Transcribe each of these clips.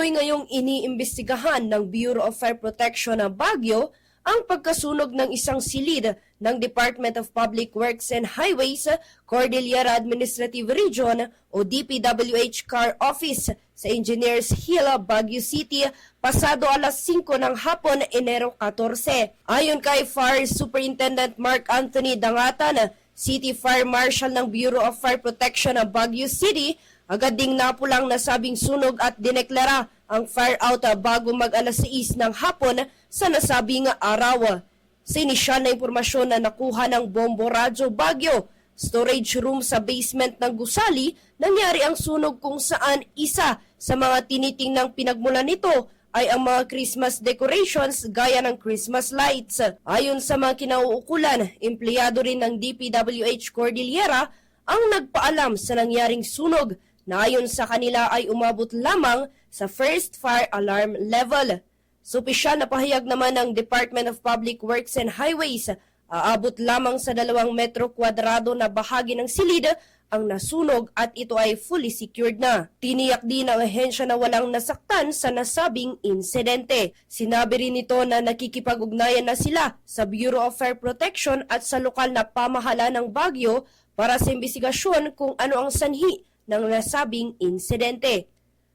Patuloy ngayong iniimbestigahan ng Bureau of Fire Protection ng Baguio ang pagkasunog ng isang silid ng Department of Public Works and Highways, Cordillera Administrative Region o DPWH Car Office sa Engineers Hill, Baguio City, pasado alas 5 ng hapon, Enero 14. Ayon kay Fire Superintendent Mark Anthony Dangatan, City Fire Marshal ng Bureau of Fire Protection ng Baguio City, agad ding napulang nasabing sunog at dineklara ang fire out bago mag-alas 6 ng hapon sa nasabing araw. Sa inisyal na impormasyon na nakuha ng Bombo Radyo Baguio, storage room sa basement ng gusali, nangyari ang sunog kung saan isa sa mga tinitingnang pinagmulan nito ay ang mga Christmas decorations gaya ng Christmas lights. Ayon sa mga kinauukulan, empleyado rin ng DPWH Cordillera ang nagpaalam sa nangyaring sunog na ayon sa kanila ay umabot lamang sa first fire alarm level. Sa opisyal na pahayag naman ng Department of Public Works and Highways, aabot lamang sa 2 metro kwadrado na bahagi ng silid ang nasunog at ito ay fully secured na. Tiniyak din ng ahensya na walang nasaktan sa nasabing insidente. Sinabi rin nito na nakikipag-ugnayan na sila sa Bureau of Fire Protection at sa lokal na pamahalaan ng Baguio para sa imbestigasyon kung ano ang sanhi ng nasabing insidente.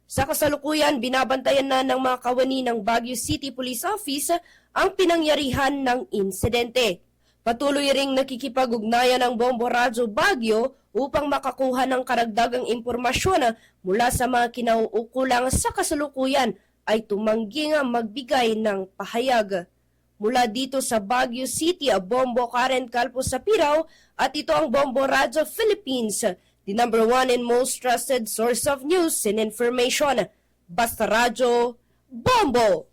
Sa kasalukuyan, binabantayan na ng mga kawani ng Baguio City Police Office ang pinangyarihan ng insidente. Patuloy ring nakikipag-ugnayan ng Bombo Radyo Baguio upang makakuha ng karagdagang impormasyon mula sa mga kinauukulang sa kasalukuyan ay tumangging magbigay ng pahayag. Mula dito sa Baguio City, Bombo Karen Calpo Sapiraw at ito ang Bombo Radyo Philippines, the number 1 and most trusted source of news and information. Basta Radyo, Bombo!